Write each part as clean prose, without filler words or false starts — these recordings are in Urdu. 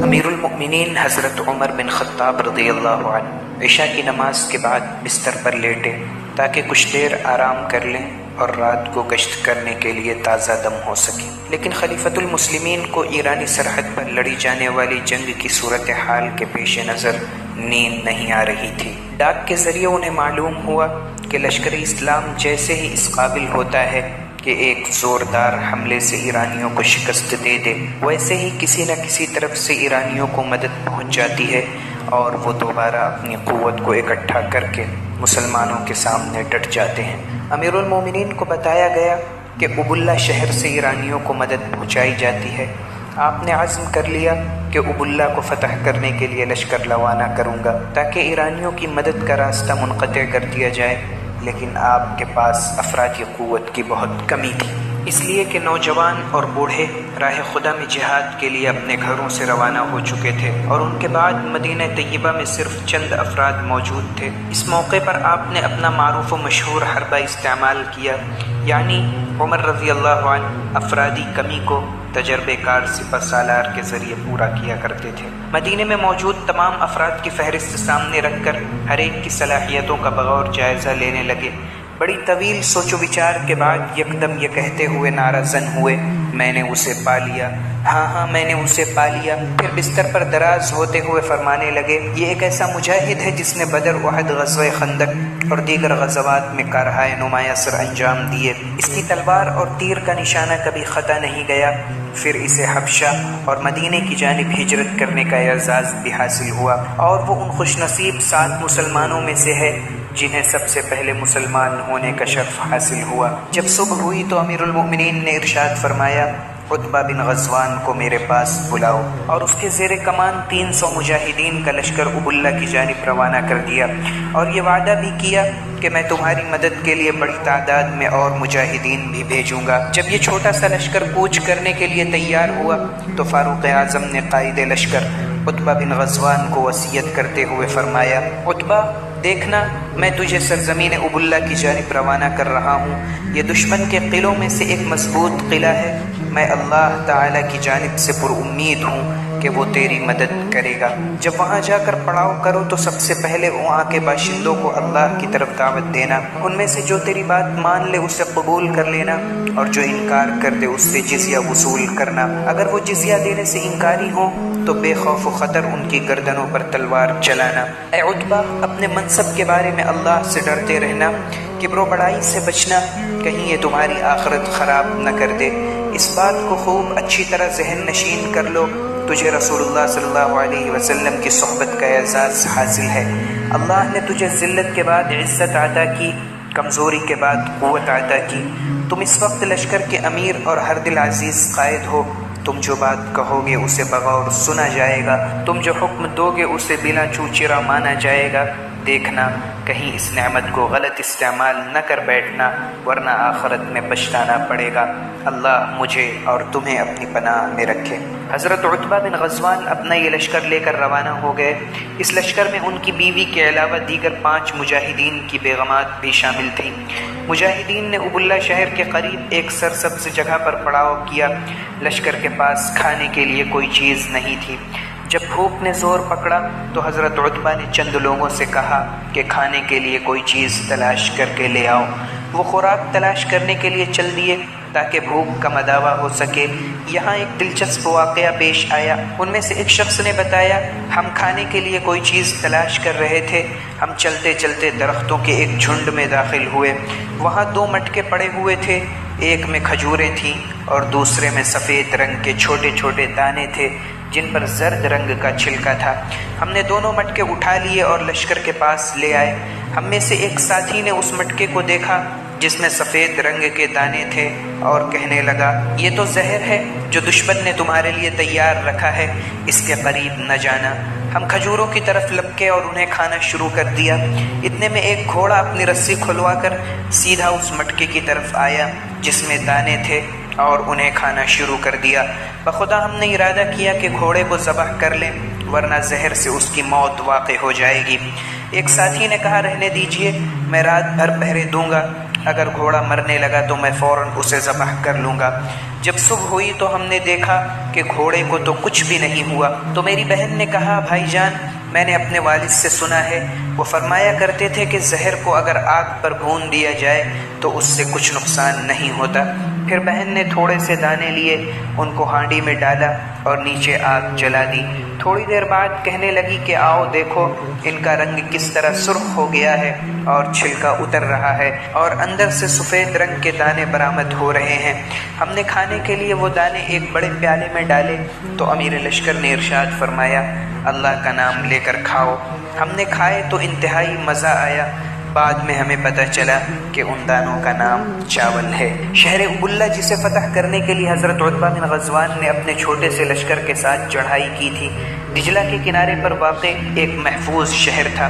امیر المؤمنین حضرت عمر بن خطاب رضی اللہ عنہ عشاء کی نماز کے بعد بستر پر لیٹے تاکہ کچھ دیر آرام کر لیں اور رات کو گشت کرنے کے لیے تازہ دم ہو سکے، لیکن خلیفۃ المسلمین کو ایرانی سرحد پر لڑی جانے والی جنگ کی صورتحال کے پیش نظر نیند نہیں آ رہی تھی۔ ڈاک کے ذریعے انہیں معلوم ہوا کہ لشکر اسلام جیسے ہی اس قابل ہوتا ہے کہ ایک زوردار حملے سے ایرانیوں کو شکست دے دے، ویسے ہی کسی نہ کسی طرف سے ایرانیوں کو مدد پہنچ جاتی ہے اور وہ دوبارہ اپنی قوت کو اکٹھا کر کے مسلمانوں کے سامنے ڈٹ جاتے ہیں۔ امیر المومنین کو بتایا گیا کہ ابواللہ شہر سے ایرانیوں کو مدد پہنچائی جاتی ہے۔ آپ نے عزم کر لیا کہ ابواللہ کو فتح کرنے کے لیے لشکر روانہ کروں گا تاکہ ایرانیوں کی مدد کا راستہ منقطع کر دیا جائے، لیکن آپ کے پاس افرادی قوت کی بہت کمی تھی، اس لیے کہ نوجوان اور بوڑھے راہ خدا میں جہاد کے لیے اپنے گھروں سے روانہ ہو چکے تھے اور ان کے بعد مدینہ طیبہ میں صرف چند افراد موجود تھے۔ اس موقع پر آپ نے اپنا معروف و مشہور حربہ استعمال کیا، یعنی عمر رضی اللہ عنہ افرادی کمی کو تجربے کار سپہ سالار کے ذریعے پورا کیا کرتے تھے۔ مدینے میں موجود تمام افراد کی فہرست سامنے رکھ کر ہر ایک کی صلاحیتوں کا بغور جائزہ لینے لگے۔ بڑی طویل سوچ و وچار کے بعد یکدم یہ کہتے ہوئے نعرہ زن ہوئے، میں نے اسے پا لیا، ہاں میں نے اسے پا لیا۔ پھر بستر پر دراز ہوتے ہوئے فرمانے لگے، یہ ایک ایسا مجاہد ہے جس نے بدر، احد، غزوہ خندق اور دیگر غزوات میں کارہائے نمایاں سر انجام دیے۔ اس کی تلوار اور تیر کا نشانہ کبھی خطا نہیں گیا۔ پھر اسے حبشہ اور مدینے کی جانب ہجرت کرنے کا اعزاز بھی حاصل ہوا، اور وہ ان خوش نصیب 7 مسلمانوں میں سے ہے جنہیں سب سے پہلے مسلمان ہونے کا شرف حاصل ہوا۔ جب صبح ہوئی تو امیر المؤمنین نے ارشاد فرمایا، عتبہ بن غزوان کو میرے پاس بلاؤ، اور اس کے زیر کمان 300 مجاہدین کا لشکر ابواللہ کی جانب روانہ کر دیا، اور یہ وعدہ بھی کیا کہ میں تمہاری مدد کے لیے بڑی تعداد میں اور مجاہدین بھی بھیجوں گا۔ جب یہ چھوٹا سا لشکر کوچ کرنے کے لیے تیار ہوا تو فاروق اعظم نے قائد لشکر عتبہ بن غزوان کو وصیت کرتے ہوئے فرمایا، عتبہ دیکھنا، میں تجھے سرزمین ابواللہ کی جانب روانہ کر رہا ہوں۔ یہ دشمن کے قلعوں میں سے ایک مضبوط قلعہ ہے، میں اللہ تعالیٰ کی جانب سے پر امید ہوں کہ وہ تیری مدد کرے گا۔ جب وہاں جا کر پڑاؤ کرو تو سب سے پہلے وہاں کے باشندوں کو اللہ کی طرف دعوت دینا، ان میں سے جو تیری بات مان لے اسے قبول کر لینا، اور جو انکار کر دے اس سے جزیہ وصول کرنا۔ اگر وہ جزیہ دینے سے انکاری ہوں تو بے خوف و خطر ان کی گردنوں پر تلوار چلانا۔ اے عتبہ، اپنے منصب کے بارے میں اللہ سے ڈرتے رہنا، کبر و بڑائی سے بچنا، کہیں یہ تمہاری آخرت خراب نہ کر دے۔ اس بات کو خوب اچھی طرح ذہن نشین کر لو، تجھے رسول اللہ صلی اللہ علیہ وسلم کی صحبت کا اعزاز حاصل ہے۔ اللہ نے تجھے ذلت کے بعد عزت عطا کی، کمزوری کے بعد قوت عطا کی۔ تم اس وقت لشکر کے امیر اور ہر دل عزیز قائد ہو، تم جو بات کہو گے اسے بغور سنا جائے گا، تم جو حکم دو گے اسے بلا چوچرا مانا جائے گا۔ دیکھنا کہیں اس نعمت کو غلط استعمال نہ کر بیٹھنا، ورنہ آخرت میں پچھتانا پڑے گا۔ اللہ مجھے اور تمہیں اپنی پناہ میں رکھے۔ حضرت عتبہ بن غزوان اپنا یہ لشکر لے کر روانہ ہو گئے۔ اس لشکر میں ان کی بیوی کے علاوہ دیگر 5 مجاہدین کی بیگمات بھی شامل تھیں۔ مجاہدین نے ابواللہ شہر کے قریب ایک سرسبز جگہ پر پڑاؤ کیا۔ لشکر کے پاس کھانے کے لیے کوئی چیز نہیں تھی۔ جب بھوک نے زور پکڑا تو حضرت عتبہ نے چند لوگوں سے کہا کہ کھانے کے لیے کوئی چیز تلاش کر کے لے آؤ۔ وہ خوراک تلاش کرنے کے لیے چل دیے تاکہ بھوک کا مداوع ہو سکے۔ یہاں ایک دلچسپ واقعہ پیش آیا۔ ان میں سے ایک شخص نے بتایا، ہم کھانے کے لیے کوئی چیز تلاش کر رہے تھے، ہم چلتے چلتے درختوں کے ایک جھنڈ میں داخل ہوئے۔ وہاں 2 مٹکے پڑے ہوئے تھے، ایک میں کھجوریں تھیں اور دوسرے میں سفید رنگ کے چھوٹے چھوٹے دانے تھے جن پر زرد رنگ کا چھلکا تھا۔ ہم نے دونوں مٹکے اٹھا لیے اور لشکر کے پاس لے آئے۔ ہم میں سے ایک ساتھی نے اس مٹکے کو دیکھا جس میں سفید رنگ کے دانے تھے اور کہنے لگا، یہ تو زہر ہے جو دشمن نے تمہارے لیے تیار رکھا ہے، اس کے قریب نہ جانا۔ ہم کھجوروں کی طرف لپکے اور انہیں کھانا شروع کر دیا۔ اتنے میں ایک گھوڑا اپنی رسی کھلوا کر سیدھا اس مٹکے کی طرف آیا جس میں دانے تھے اور انہیں کھانا شروع کر دیا۔ بخدا ہم نے ارادہ کیا کہ گھوڑے کو ذبح کر لیں ورنہ زہر سے اس کی موت واقع ہو جائے گی۔ ایک ساتھی نے کہا، رہنے دیجئے، میں رات بھر پہرے دوں گا، اگر گھوڑا مرنے لگا تو میں فوراً اسے ذبح کر لوں گا۔ جب صبح ہوئی تو ہم نے دیکھا کہ گھوڑے کو تو کچھ بھی نہیں ہوا۔ تو میری بہن نے کہا، بھائی جان، میں نے اپنے والد سے سنا ہے، وہ فرمایا کرتے تھے کہ زہر کو اگر آگ پر بھون دیا جائے تو اس سے کچھ نقصان نہیں ہوتا۔ پھر بہن نے تھوڑے سے دانے لیے، ان کو ہانڈی میں ڈالا اور نیچے آگ جلا دی۔ تھوڑی دیر بعد کہنے لگی کہ آؤ دیکھو ان کا رنگ کس طرح سرخ ہو گیا ہے اور چھلکا اتر رہا ہے اور اندر سے سفید رنگ کے دانے برآمد ہو رہے ہیں۔ ہم نے کھانے کے لیے وہ دانے ایک بڑے پیالے میں ڈالے تو امیر لشکر نے ارشاد فرمایا، اللہ کا نام لے کر کھاؤ۔ ہم نے کھائے تو انتہائی مزہ آیا۔ بعد میں ہمیں پتہ چلا کہ ان دانوں کا نام چاول ہے۔ شہر ابواللہ جسے فتح کرنے کے لیے حضرت عتبہ بن غزوان نے اپنے چھوٹے سے لشکر کے ساتھ چڑھائی کی تھی، دجلہ کے کنارے پر واقع ایک محفوظ شہر تھا۔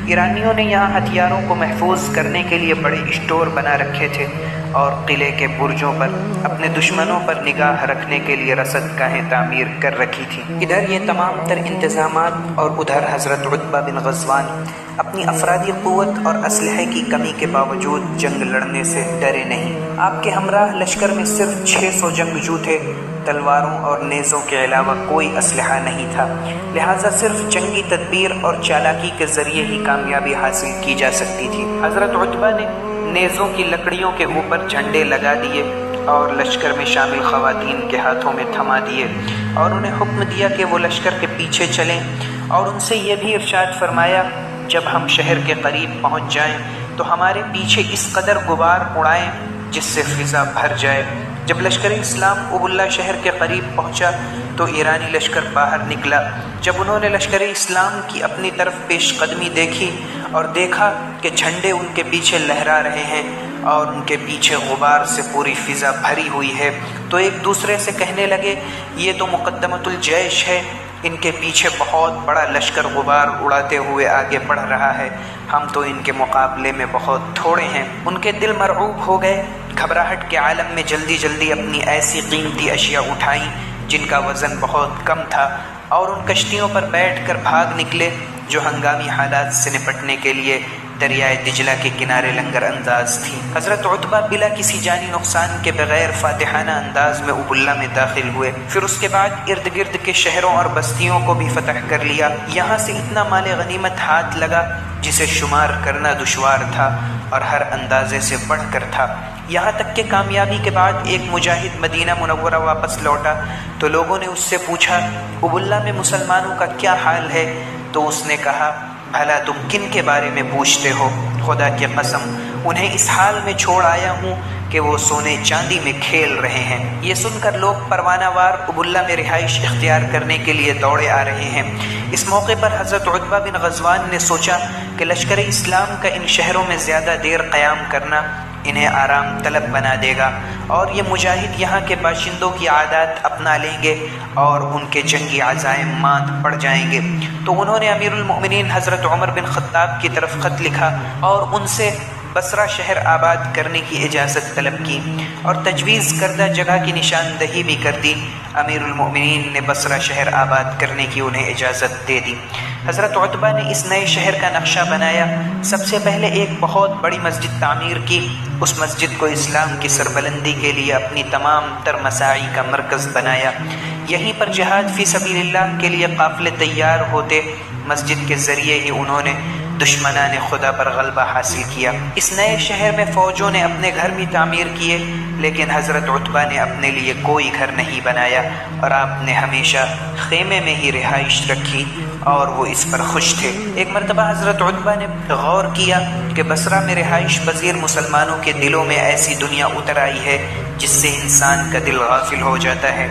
ایرانیوں نے یہاں ہتھیاروں کو محفوظ کرنے کے لیے بڑے اسٹور بنا رکھے تھے اور قلعے کے برجوں پر اپنے دشمنوں پر نگاہ رکھنے کے لیے رصد گاہیں تعمیر کر رکھی تھی۔ ادھر یہ تمام تر انتظامات اور ادھر حضرت عتبہ بن غزوان اپنی افرادی قوت اور اسلحے کی کمی کے باوجود جنگ لڑنے سے ڈرے نہیں۔ آپ کے ہمراہ لشکر میں صرف 600 جنگجو تھے، تلواروں اور نیزوں کے علاوہ کوئی اسلحہ نہیں تھا، لہٰذا صرف جنگی تدبیر اور چالاکی کے ذریعے ہی کامیابی حاصل کی جا سکتی تھی۔ حضرت عتبہ نے نیزوں کی لکڑیوں کے اوپر جھنڈے لگا دیے اور لشکر میں شامل خواتین کے ہاتھوں میں تھما دیے اور انہیں حکم دیا کہ وہ لشکر کے پیچھے چلیں، اور ان سے یہ بھی ارشاد فرمایا، جب ہم شہر کے قریب پہنچ جائیں تو ہمارے پیچھے اس قدر غبار اڑائیں جس سے فضا بھر جائے۔ جب لشکر اسلام ابواللہ شہر کے قریب پہنچا تو ایرانی لشکر باہر نکلا۔ جب انہوں نے لشکر اسلام کی اپنی طرف پیش قدمی دیکھی اور دیکھا کہ جھنڈے ان کے پیچھے لہرا رہے ہیں اور ان کے پیچھے غبار سے پوری فضا بھری ہوئی ہے، تو ایک دوسرے سے کہنے لگے، یہ تو مقدمۃ الجیش ہے، ان کے پیچھے بہت بڑا لشکر غبار اڑاتے ہوئے آگے بڑھ رہا ہے، ہم تو ان کے مقابلے میں بہت تھوڑے ہیں۔ ان کے دل مرعوب ہو گئے، گھبراہٹ کے عالم میں جلدی جلدی اپنی ایسی قیمتی اشیاء اٹھائیں جن کا وزن بہت کم تھا اور ان کشتیوں پر بیٹھ کر بھاگ نکلے جو ہنگامی حالات سے نپٹنے کے لیے دریائے دجلہ کے کنارے لنگر انداز تھی۔ حضرت عتبہ بلا کسی جانی نقصان کے بغیر فاتحانہ انداز میں ابواللہ میں داخل ہوئے، پھر اس کے بعد ارد گرد کے شہروں اور بستیوں کو بھی فتح کر لیا۔ یہاں سے اتنا مال غنیمت ہاتھ لگا جسے شمار کرنا دشوار تھا اور ہر اندازے سے بڑھ کر تھا، یہاں تک کہ کامیابی کے بعد ایک مجاہد مدینہ منورہ واپس لوٹا تو لوگوں نے اس سے پوچھا، ابواللہ میں مسلمانوں کا کیا حال ہے؟ تو اس نے کہا، بھلا تم کن کے بارے میں پوچھتے ہو؟ خدا کی قسم انہیں اس حال میں چھوڑ آیا ہوں کہ وہ سونے چاندی میں کھیل رہے ہیں۔ یہ سن کر لوگ پروانہ وار ابواللہ میں رہائش اختیار کرنے کے لیے دوڑے آ رہے ہیں۔ اس موقع پر حضرت عتبہ بن غزوان نے سوچا کہ لشکر اسلام کا ان شہروں میں زیادہ دیر قیام کرنا انہیں آرام طلب بنا دے گا اور یہ مجاہد یہاں کے باشندوں کی عادات اپنا لیں گے اور ان کے جنگی عزائم مات پڑ جائیں گے۔ تو انہوں نے امیر المؤمنین حضرت عمر بن خطاب کی طرف خط لکھا اور ان سے بصرہ شہر آباد کرنے کی اجازت طلب کی اور تجویز کردہ جگہ کی نشاندہی بھی کر دی۔ امیر المؤمنین نے بصرہ شہر آباد کرنے کی انہیں اجازت دے دی۔ حضرت عتبہ نے اس نئے شہر کا نقشہ بنایا۔ سب سے پہلے ایک بہت بڑی مسجد تعمیر کی۔ اس مسجد کو اسلام کی سربلندی کے لیے اپنی تمام تر مساعی کا مرکز بنایا۔ یہیں پر جہاد فی سبیل اللہ کے لیے قافلے تیار ہوتے۔ مسجد کے ذریعے ہی انہوں نے دشمنان خدا پر غلبہ حاصل کیا۔ اس نئے شہر میں فوجوں نے اپنے گھر بھی تعمیر کیے، لیکن حضرت عتبہ نے اپنے لیے کوئی گھر نہیں بنایا اور آپ نے ہمیشہ خیمے میں ہی رہائش رکھی اور وہ اس پر خوش تھے۔ ایک مرتبہ حضرت عتبہ نے غور کیا کہ بصرہ میں رہائش پذیر مسلمانوں کے دلوں میں ایسی دنیا اتر آئی ہے جس سے انسان کا دل غافل ہو جاتا ہے۔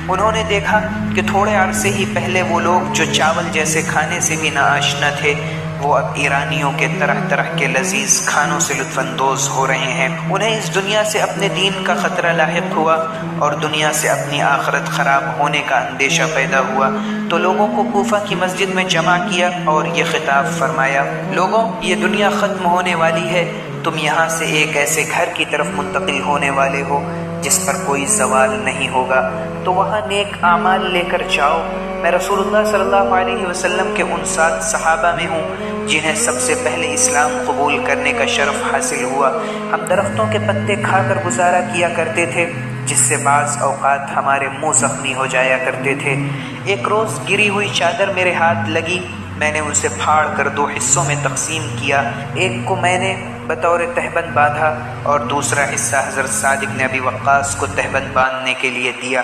انہوں نے دیکھا کہ تھوڑے عرصے ہی پہلے وہ لوگ جو چاول جیسے کھانے سے بھی ناآشنا تھے، وہ اب ایرانیوں کے طرح طرح کے لذیذ کھانوں سے لطف اندوز ہو رہے ہیں۔ انہیں اس دنیا سے اپنے دین کا خطرہ لاحق ہوا اور دنیا سے اپنی آخرت خراب ہونے کا اندیشہ پیدا ہوا، تو لوگوں کو کوفہ کی مسجد میں جمع کیا اور یہ خطاب فرمایا، لوگوں، یہ دنیا ختم ہونے والی ہے، تم یہاں سے ایک ایسے گھر کی طرف منتقل ہونے والے ہو جس پر کوئی زوال نہیں ہوگا، تو وہاں نیک اعمال لے کر جاؤ۔ میں رسول اللہ صلی اللہ علیہ وسلم کے ان 7 صحابہ میں ہوں جنہیں سب سے پہلے اسلام قبول کرنے کا شرف حاصل ہوا۔ ہم درختوں کے پتے کھا کر گزارا کیا کرتے تھے، جس سے بعض اوقات ہمارے منہ زخمی ہو جایا کرتے تھے۔ ایک روز گری ہوئی چادر میرے ہاتھ لگی، میں نے اسے پھاڑ کر 2 حصوں میں تقسیم کیا، ایک کو میں نے بطور تہبند باندھا اور دوسرا حصہ حضرت سعد بن ابی وقاص کو تہبند باندھنے کے لیے دیا۔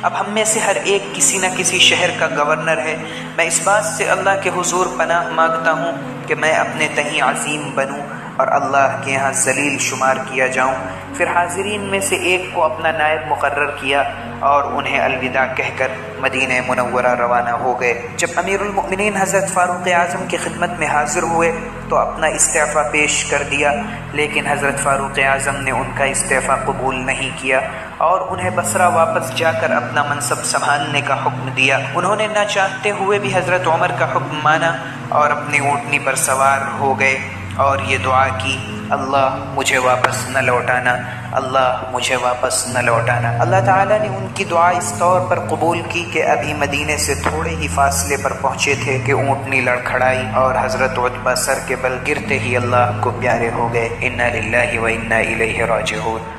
اب ہم میں سے ہر ایک کسی نہ کسی شہر کا گورنر ہے۔ میں اس بات سے اللہ کے حضور پناہ مانگتا ہوں کہ میں اپنے تئیں عظیم بنوں اور اللہ کے یہاں ذلیل شمار کیا جاؤں۔ پھر حاضرین میں سے ایک کو اپنا نائب مقرر کیا اور انہیں الوداع کہہ کر مدینہ منورہ روانہ ہو گئے۔ جب امیر المؤمنین حضرت فاروق اعظم کی خدمت میں حاضر ہوئے تو اپنا استعفیٰ پیش کر دیا، لیکن حضرت فاروق اعظم نے ان کا استعفیٰ قبول نہیں کیا اور انہیں بصرہ واپس جا کر اپنا منصب سنبھالنے کا حکم دیا۔ انہوں نے نہ چاہتے ہوئے بھی حضرت عمر کا حکم مانا اور اپنی اونٹنی پر سوار ہو گئے اور یہ دعا کی، اللہ مجھے واپس نہ لوٹانا، اللہ مجھے واپس نہ لوٹانا۔ اللہ تعالیٰ نے ان کی دعا اس طور پر قبول کی کہ ابھی مدینے سے تھوڑے ہی فاصلے پر پہنچے تھے کہ اونٹنی لڑکھڑائی اور حضرت عتبہ سر کے بل گرتے ہی اللہ کو پیارے ہو گئے۔ انا للہ و انا الیہ راجعون۔